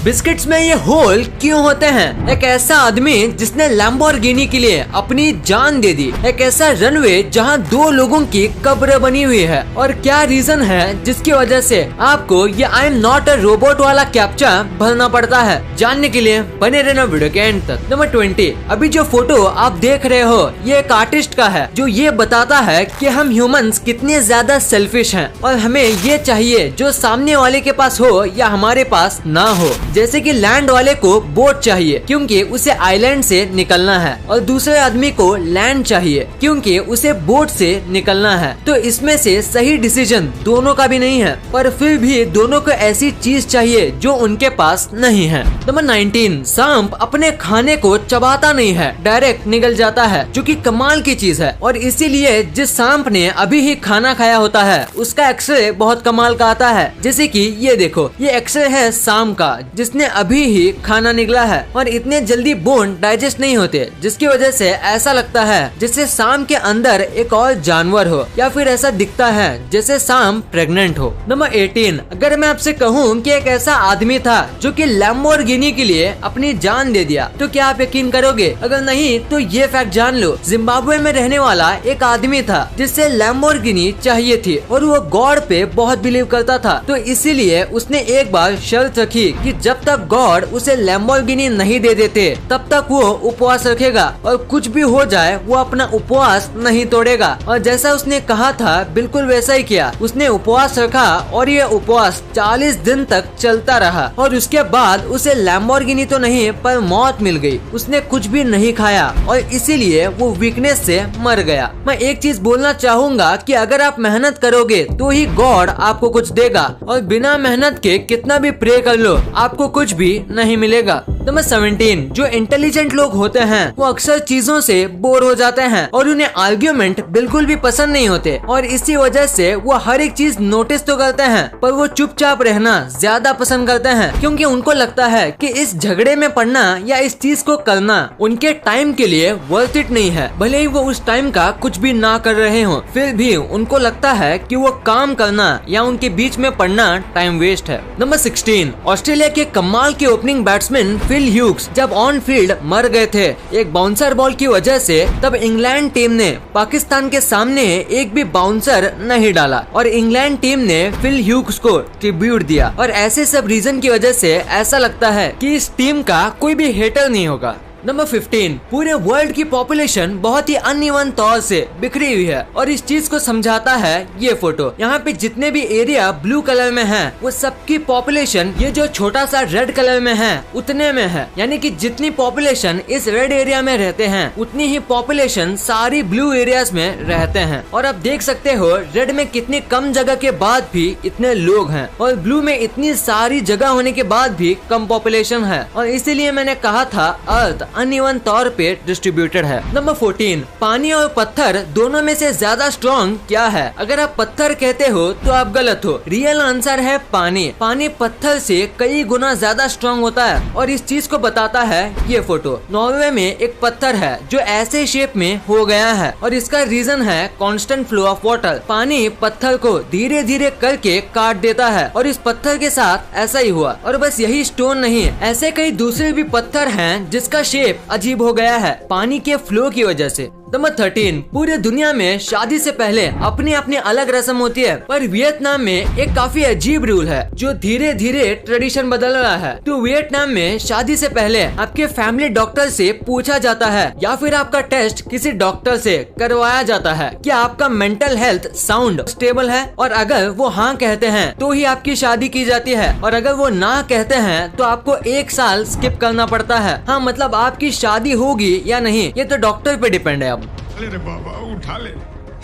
Biscuits में ये whole क्यों होते हैं? एक ऐसा आदमी जिसने लैम्बोर्गिनी के लिए अपनी जान दे दी, एक ऐसा रनवे जहां 2 लोगों की कब्र बनी हुई है, और क्या रीजन है जिसकी वजह से आपको ये I am not a robot वाला कैप्चा भरना पड़ता है? जानने के लिए बने रहना वीडियो के एंड तक। नंबर 20, अभी जो फोटो आप देख रहे हो ये एक आर्टिस्ट का है जो ये बताता है कि हम ह्यूमंस कितने ज्यादा सेल्फिश हैं और हमें ये चाहिए जो सामने वाले के पास हो या हमारे पास ना हो। जैसे कि लैंड वाले को बोट चाहिए क्योंकि उसे आइलैंड से निकलना है, और दूसरे आदमी को लैंड चाहिए क्योंकि उसे बोट से निकलना है। तो इसमें से सही डिसीजन दोनों का भी नहीं है, पर फिर भी दोनों को ऐसी चीज चाहिए जो उनके पास नहीं है। नंबर 19, सांप अपने खाने को चबाता नहीं है, डायरेक्ट निगल जाता है, जो कि कमाल की चीज है। और इसीलिए जिस सांप ने अभी ही खाना खाया होता है उसका एक्सरे बहुत कमाल का आता है। जैसे कि ये देखो, ये एक्सरे है सांप का जिसने अभी ही खाना निकला है, और इतने जल्दी बोन डाइजेस्ट नहीं होते, जिसकी वजह से ऐसा लगता है जैसे सांप के अंदर एक और जानवर हो, या फिर ऐसा दिखता है जैसे सांप प्रेग्नेंट हो। नंबर 18, अगर मैं आपसे कहूँ कि एक ऐसा आदमी था जो कि लैम्बोर्गिनी के लिए अपनी जान दे दिया, तो क्या आप यकीन करोगे? अगर नहीं तो ये फैक्ट जान लो, जिम्बाब्वे में रहने वाला एक आदमी था जिससे लैम्बोर्गिनी चाहिए थी, और वो गॉड पे बहुत बिलीव करता था। तो इसीलिए उसने एक बार शर्त रखी कि जब तक गॉड उसे लैम्बोर्गिनी नहीं दे देते तब तक वो उपवास रखेगा, और कुछ भी हो जाए वो अपना उपवास नहीं तोड़ेगा। और जैसा उसने कहा था बिल्कुल वैसा ही किया। उसने उपवास रखा और ये उपवास 40 दिन तक चलता रहा, और उसके बाद उसे लैम्बोर्गिनी तो नहीं पर मौत मिल गई। उसने कुछ भी नहीं खाया और इसीलिए वो वीकनेस से मर गया। मैं एक चीज बोलना चाहूँगा कि अगर आप मेहनत करोगे तो ही गॉड आपको कुछ देगा, और बिना मेहनत के कितना भी प्रे कर लो आपको कुछ भी नहीं मिलेगा। नंबर 17, जो इंटेलिजेंट लोग होते हैं वो अक्सर चीजों से बोर हो जाते हैं और उन्हें आर्ग्यूमेंट बिल्कुल भी पसंद नहीं होते, और इसी वजह से वो हर एक चीज नोटिस तो करते हैं पर वो चुपचाप रहना ज्यादा पसंद करते हैं, क्योंकि उनको लगता है कि इस झगड़े में पड़ना या इस चीज को करना उनके टाइम के लिए वर्थ इट नहीं है। भले ही वो उस टाइम का कुछ भी ना कर रहे हो, फिर भी उनको लगता है कि वो काम करना या उनके बीच में पड़ना टाइम वेस्ट है। नंबर 16, ऑस्ट्रेलिया के कमाल के ओपनिंग बैट्समैन फिल ह्यूग्स जब ऑन फील्ड मर गए थे एक बाउंसर बॉल की वजह से, तब इंग्लैंड टीम ने पाकिस्तान के सामने एक भी बाउंसर नहीं डाला, और इंग्लैंड टीम ने फिल ह्यूग्स को ट्रिब्यूट दिया। और ऐसे सब रीजन की वजह से ऐसा लगता है कि इस टीम का कोई भी हेटर नहीं होगा। नंबर 15, पूरे वर्ल्ड की पॉपुलेशन बहुत ही अनइवन तौर से बिखरी हुई है, और इस चीज को समझाता है ये फोटो। यहाँ पे जितने भी एरिया ब्लू कलर में हैं, वो सबकी पॉपुलेशन ये जो छोटा सा रेड कलर में है उतने में है। यानी कि जितनी पॉपुलेशन इस रेड एरिया में रहते हैं उतनी ही पॉपुलेशन सारी ब्लू एरियाज में रहते हैं। और आप देख सकते हो रेड में कितनी कम जगह के बाद भी इतने लोग हैं, और ब्लू में इतनी सारी जगह होने के बाद भी कम पॉपुलेशन है, और इसीलिए मैंने कहा था अर्थ अनइवन तौर पे डिस्ट्रीब्यूटेड है। नंबर 14, पानी और पत्थर दोनों में से ज्यादा स्ट्रॉन्ग क्या है? अगर आप पत्थर कहते हो तो आप गलत हो। रियल आंसर है पानी। पानी पत्थर से कई गुना ज्यादा स्ट्रॉन्ग होता है, और इस चीज को बताता है ये फोटो। नॉर्वे में एक पत्थर है जो ऐसे शेप में हो गया है, और इसका रीजन है कांस्टेंट फ्लो ऑफ वाटर। पानी पत्थर को धीरे धीरे करके काट देता है, और इस पत्थर के साथ ऐसा ही हुआ। और बस यही स्टोन नहीं, ऐसे कई दूसरे भी पत्थर हैं जिसका शेप अजीब हो गया है पानी के फ्लो की वजह से। नंबर 13, पूरे दुनिया में शादी से पहले अपनी अपनी अलग रस्म होती है, पर वियतनाम में एक काफी अजीब रूल है जो धीरे धीरे ट्रेडिशन बदल रहा है। तो वियतनाम में शादी से पहले आपके फैमिली डॉक्टर से पूछा जाता है या फिर आपका टेस्ट किसी डॉक्टर से करवाया जाता है कि आपका मेंटल हेल्थ साउंड स्टेबल है, और अगर वो हाँ कहते हैं तो ही आपकी शादी की जाती है, और अगर वो ना कहते हैं तो आपको 1 साल स्किप करना पड़ता है। हाँ, मतलब आपकी शादी होगी या नहीं ये तो डॉक्टर पे डिपेंड है। अरे बाबा उठा ले,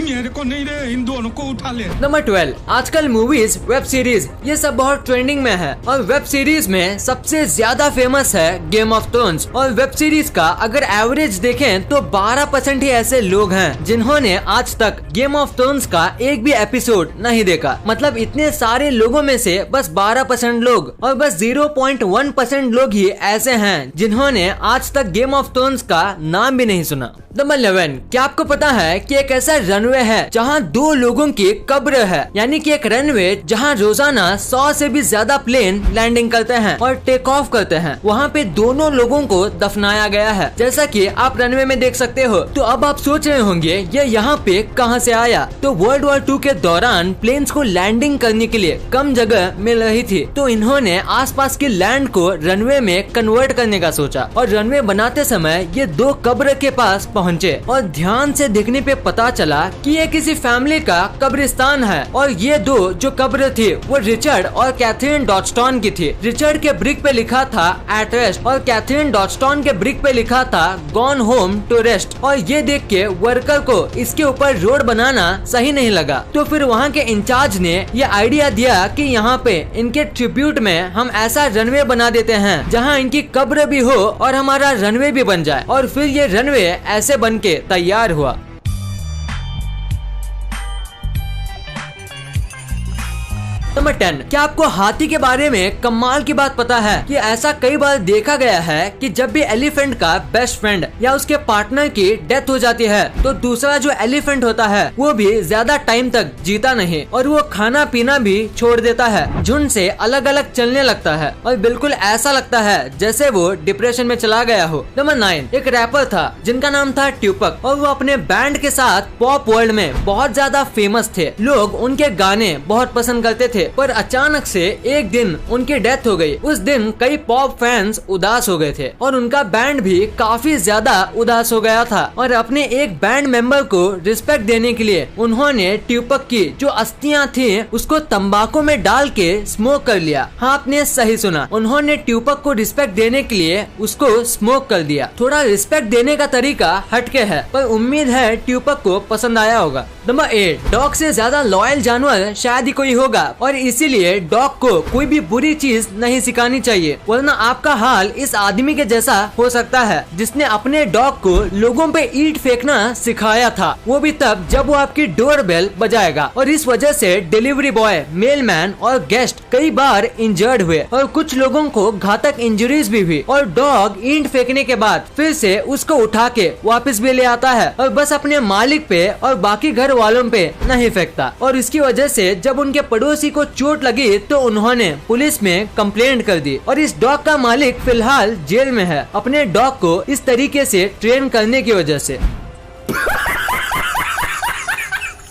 मेरे को नहीं रे, इन दोनों को उठा ले। नंबर 12, आजकल मूवीज, वेब सीरीज ये सब बहुत ट्रेंडिंग में है, और वेब सीरीज में सबसे ज्यादा फेमस है गेम ऑफ थ्रोन्स। और वेब सीरीज का अगर एवरेज देखें तो 12% ही ऐसे लोग हैं जिन्होंने आज तक गेम ऑफ थ्रोन्स का एक भी एपिसोड नहीं देखा। मतलब इतने सारे लोगों में से बस 12% लोग, और बस 0.1% लोग ही ऐसे हैं जिन्होंने आज तक गेम ऑफ थ्रोन्स का नाम भी नहीं सुना। नंबर 11, क्या आपको पता है कि एक ऐसा रनवे है जहां 2 लोगों की कब्र है, यानी कि एक रनवे जहां रोजाना 100 से भी ज्यादा प्लेन लैंडिंग करते हैं और टेक ऑफ करते हैं, वहां पे दोनों लोगों को दफनाया गया है, जैसा कि आप रनवे में देख सकते हो। तो अब आप सोच रहे होंगे ये यहाँ पे कहाँ से आया? तो वर्ल्ड वॉर 2 के दौरान प्लेन्स को लैंडिंग करने के लिए कम जगह मिल रही थी, तो इन्होंने आसपास के लैंड को रनवे में कन्वर्ट करने का सोचा और रनवे बनाते समय ये 2 कब्र के पास पहुँचे और ध्यान से देखने पे पता चला कि ये किसी फैमिली का कब्रिस्तान है और ये 2 जो कब्र थी वो रिचर्ड और कैथरीन डॉडस्टन की थी। रिचर्ड के ब्रिक पे लिखा था एट रेस्ट और कैथरीन डॉडस्टन के ब्रिक पे लिखा था गॉन होम टू रेस्ट। और ये देख के वर्कर को इसके ऊपर रोड बनाना सही नहीं लगा, तो फिर वहाँ के इंचार्ज ने ये आइडिया दिया कि यहाँ पे इनके ट्रिब्यूट में हम ऐसा रनवे बना देते हैं जहाँ इनकी कब्र भी हो और हमारा रनवे भी बन जाए। और फिर ये रनवे ऐसे बन के तैयार हुआ। नंबर 10, क्या आपको हाथी के बारे में कमाल की बात पता है कि ऐसा कई बार देखा गया है कि जब भी एलिफेंट का बेस्ट फ्रेंड या उसके पार्टनर की डेथ हो जाती है तो दूसरा जो एलिफेंट होता है वो भी ज्यादा टाइम तक जीता नहीं और वो खाना पीना भी छोड़ देता है, झुंड से अलग अलग चलने लगता है और बिल्कुल ऐसा लगता है जैसे वो डिप्रेशन में चला गया हो। नंबर 9, एक रैपर था जिनका नाम था ट्यूपक और वो अपने बैंड के साथ पॉप वर्ल्ड में बहुत ज्यादा फेमस थे। लोग उनके गाने बहुत पसंद करते थे, पर अचानक से एक दिन उनकी डेथ हो गई। उस दिन कई पॉप फैंस उदास हो गए थे और उनका बैंड भी काफी ज्यादा उदास हो गया था और अपने एक बैंड मेंबर को रिस्पेक्ट देने के लिए उन्होंने ट्यूपक की जो अस्थियां थी उसको तंबाकू में डाल के स्मोक कर लिया। हाँ, आपने सही सुना, उन्होंने ट्यूपक को रिस्पेक्ट देने के लिए उसको स्मोक कर दिया। थोड़ा रिस्पेक्ट देने का तरीका हटके है, पर उम्मीद है ट्यूपक को पसंद आया होगा। नंबर 8, डॉग से ज्यादा लॉयल जानवर शायद ही कोई होगा और इसीलिए डॉग को कोई भी बुरी चीज नहीं सिखानी चाहिए, वरना आपका हाल इस आदमी के जैसा हो सकता है जिसने अपने डॉग को लोगों पे ईंट फेंकना सिखाया था, वो भी तब जब वो आपकी डोर बेल बजाएगा। और इस वजह से डिलीवरी बॉय, मेलमैन और गेस्ट कई बार इंजर्ड हुए और कुछ लोगों को घातक इंजरीज भी हुई। और डॉग ईंट फेंकने के बाद फिर से उसको उठा के वापस भी ले आता है और बस अपने मालिक पे और बाकी घर वालों पे नहीं फेंकता। और इसकी वजह से जब उनके पड़ोसी को चोट लगी तो उन्होंने पुलिस में कंप्लेंट कर दी और इस डॉग का मालिक फिलहाल जेल में है अपने डॉग को इस तरीके से ट्रेन करने की वजह से।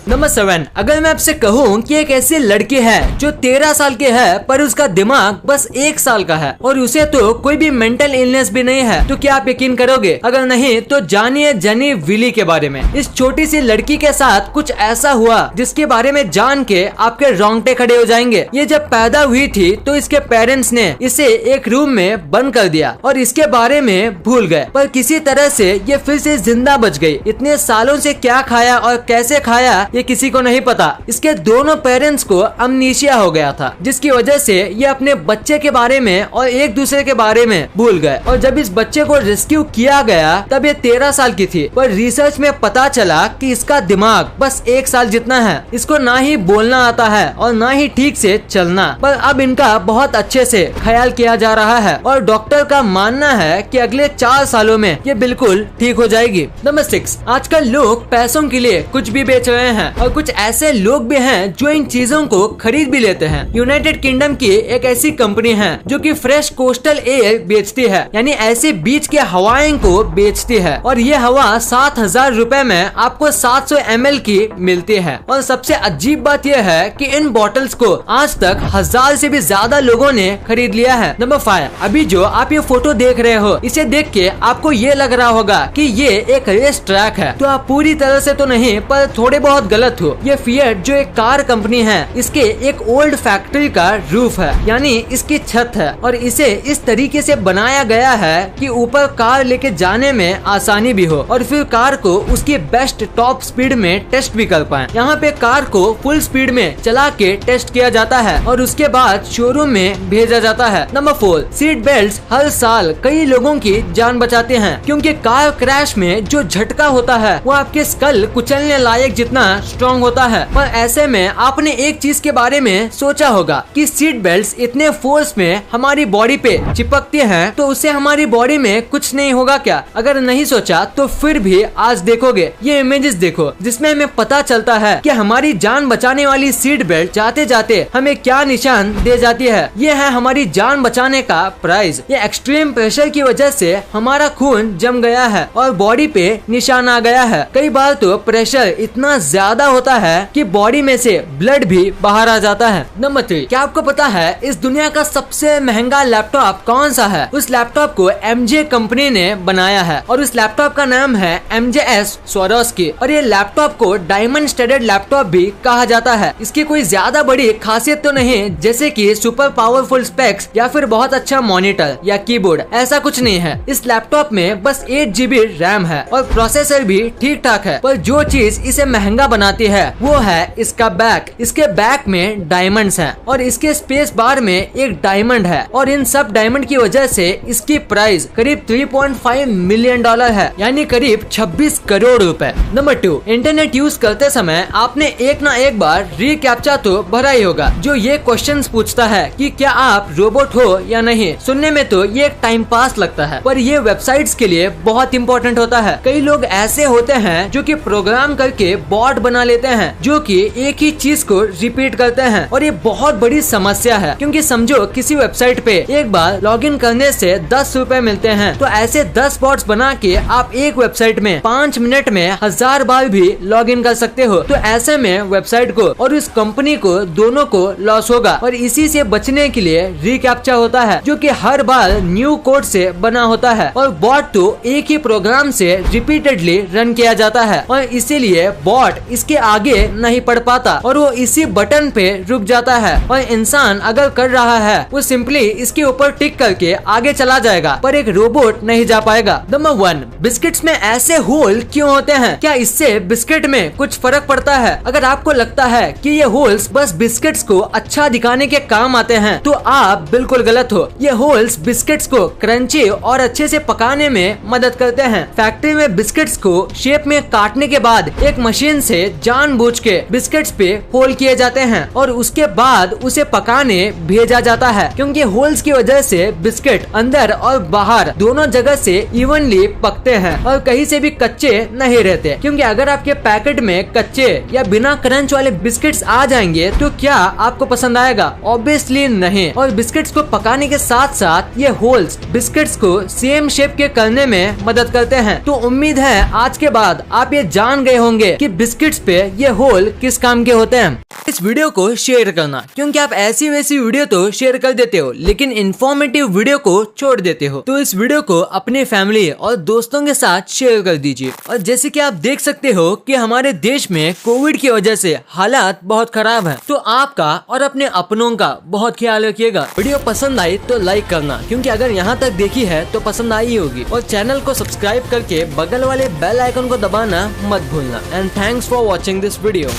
नंबर 7, अगर मैं आपसे कहूँ कि एक ऐसी लड़की है जो 13 साल की है पर उसका दिमाग बस 1 साल का है और उसे तो कोई भी मेंटल इलनेस भी नहीं है, तो क्या आप यकीन करोगे? अगर नहीं तो जानिए जेनी विली के बारे में। इस छोटी सी लड़की के साथ कुछ ऐसा हुआ जिसके बारे में जान के आपके रोंगटे खड़े हो जाएंगे। ये जब पैदा हुई थी तो इसके पेरेंट्स ने इसे एक रूम में बंद कर दिया और इसके बारे में भूल गए, पर किसी तरह से ये फिर से जिंदा बच गई। इतने सालों से क्या खाया और कैसे खाया ये किसी को नहीं पता। इसके दोनों पेरेंट्स को अमनीशिया हो गया था जिसकी वजह से ये अपने बच्चे के बारे में और एक दूसरे के बारे में भूल गए। और जब इस बच्चे को रेस्क्यू किया गया तब ये 13 साल की थी, पर रिसर्च में पता चला कि इसका दिमाग बस 1 साल जितना है। इसको ना ही बोलना आता है और ना ही ठीक से चलना, पर अब इनका बहुत अच्छे से ख्याल किया जा रहा है और डॉक्टर का मानना है कि अगले 4 सालों में ये बिल्कुल ठीक हो जाएगी। नंबर 6, आजकल लोग पैसों के लिए कुछ भी बेच रहे हैं और कुछ ऐसे लोग भी हैं जो इन चीजों को खरीद भी लेते हैं। यूनाइटेड किंगडम की एक ऐसी कंपनी है जो कि फ्रेश कोस्टल एयर बेचती है, यानी ऐसे बीच के हवाएं को बेचती है और ये हवा 7,000 रुपए में आपको 700 ml की मिलती है। और सबसे अजीब बात यह है कि इन बॉटल्स को आज तक 1000 से भी ज्यादा लोगों ने खरीद लिया है। नंबर 5, अभी जो आप ये फोटो देख रहे हो इसे देख के आपको ये लग रहा होगा कि ये एक रेस ट्रैक है, तो आप पूरी तरह से तो नहीं पर थोड़े बहुत गलत हो। ये फिएट जो एक कार कंपनी है इसके एक ओल्ड फैक्ट्री का रूफ है, यानी इसकी छत है और इसे इस तरीके से बनाया गया है कि ऊपर कार लेके जाने में आसानी भी हो और फिर कार को उसकी बेस्ट टॉप स्पीड में टेस्ट भी कर पाए। यहाँ पे कार को फुल स्पीड में चला के टेस्ट किया जाता है और उसके बाद शोरूम में भेजा जाता है। नंबर 4, सीट बेल्ट हर साल कई लोगों की जान बचाते हैं क्योंकि कार क्रैश में जो झटका होता है वो आपके स्कल कुचलने लायक जितना स्ट्रॉन्ग होता है। पर ऐसे में आपने एक चीज के बारे में सोचा होगा कि सीट बेल्ट इतने फोर्स में हमारी बॉडी पे चिपकती हैं, तो उससे हमारी बॉडी में कुछ नहीं होगा क्या? अगर नहीं सोचा तो फिर भी आज देखोगे ये इमेजेस देखो, जिसमें हमें पता चलता है कि हमारी जान बचाने वाली सीट बेल्ट जाते जाते हमें क्या निशान दे जाती है। ये है हमारी जान बचाने का प्राइस। ये एक्सट्रीम प्रेशर की वजह से हमारा खून जम गया है और बॉडी पे निशान आ गया है। कई बार तो प्रेशर इतना ज्यादा होता है कि बॉडी में से ब्लड भी बाहर आ जाता है। नंबर 3, क्या आपको पता है इस दुनिया का सबसे महंगा लैपटॉप कौन सा है? उस लैपटॉप को MJ कंपनी ने बनाया है और उस लैपटॉप का नाम है MJS Swarovski और ये लैपटॉप को डायमंड स्टडेड लैपटॉप भी कहा जाता है। इसकी कोई ज्यादा बड़ी खासियत तो नहीं जैसे कि सुपर पावरफुल स्पेक्स या फिर बहुत अच्छा मॉनिटर या कीबोर्ड, ऐसा कुछ नहीं है। इस लैपटॉप में बस 8 GB रैम है और प्रोसेसर भी ठीक ठाक है। पर जो चीज इसे महंगा बनाती है वो है इसका बैक। इसके बैक में डायमंड्स हैं और इसके स्पेस बार में एक डायमंड है और इन सब डायमंड की वजह से इसकी प्राइस करीब $3.5 मिलियन है, यानी करीब 26 करोड़ रुपए। नंबर 2, इंटरनेट यूज करते समय आपने एक ना एक बार रीकैप्चा तो भरा ही होगा, जो ये क्वेश्चंस पूछता है कि क्या आप रोबोट हो या नहीं। सुनने में तो ये एक टाइम पास लगता है, पर ये वेबसाइट्स के लिए बहुत इंपॉर्टेंट होता है। कई लोग ऐसे होते हैं जो कि प्रोग्राम करके बॉट बना लेते हैं जो कि एक ही चीज को रिपीट करते हैं और ये बहुत बड़ी समस्या है, क्योंकि समझो किसी वेबसाइट पे एक बार लॉगिन करने से 10 रुपए मिलते हैं, तो ऐसे 10 बॉट्स बना के आप एक वेबसाइट में 5 मिनट में 1000 बार भी लॉगिन कर सकते हो। तो ऐसे में वेबसाइट को और उस कंपनी को दोनों को लॉस होगा और इसी से बचने के लिए रीकैप्चा होता है जो कि हर बार न्यू कोड से बना होता है और बॉट तो एक ही प्रोग्राम से रिपीटेडली रन किया जाता है और इसीलिए बॉट इसके आगे नहीं बढ़ पाता और वो इसी बटन पे रुक जाता है। और इंसान अगर कर रहा है वो सिंपली इसके ऊपर टिक करके आगे चला जाएगा, पर एक रोबोट नहीं जा पाएगा। नंबर 1, बिस्किट्स में ऐसे होल क्यों होते हैं? क्या इससे बिस्किट में कुछ फर्क पड़ता है? अगर आपको लगता है कि ये होल्स बस बिस्किट्स को अच्छा दिखाने के काम आते हैं तो आप बिल्कुल गलत हो। ये होल्स बिस्किट्स को क्रंची और अच्छे से पकाने में मदद करते हैं। फैक्ट्री में बिस्किट्स को शेप में काटने के बाद एक मशीन से जानबूझ के बिस्किट्स पे होल किए जाते हैं और उसके बाद उसे पकाने भेजा जाता है, क्योंकि होल्स की वजह से बिस्किट अंदर और बाहर दोनों जगह से इवनली पकते हैं और कहीं से भी कच्चे नहीं रहते। क्योंकि अगर आपके पैकेट में कच्चे या बिना क्रंच वाले बिस्किट्स आ जाएंगे तो क्या आपको पसंद आएगा? ऑब्वियसली नहीं। और बिस्किट्स को पकाने के साथ साथ ये होल्स बिस्किट्स को सेम शेप के करने में मदद करते हैं। तो उम्मीद है आज के बाद आप ये जान गए होंगे कि बिस्किट्स पे ये होल किस काम के होते हैं। इस वीडियो को शेयर करना, क्योंकि आप ऐसी वैसी वीडियो तो शेयर कर देते हो लेकिन इन्फॉर्मेटिव वीडियो को छोड़ देते हो। तो इस वीडियो को अपने फैमिली और दोस्तों के साथ शेयर कर दीजिए। और जैसे कि आप देख सकते हो कि हमारे देश में कोविड की वजह से हालात बहुत खराब हैं, तो आपका और अपने अपनों का बहुत ख्याल रखिएगा। वीडियो पसंद आई तो लाइक करना, क्योंकि अगर यहाँ तक देखी है तो पसंद आई होगी। और चैनल को सब्सक्राइब करके बगल वाले बेल आइकन को दबाना मत भूलना। And thanks for watching this video.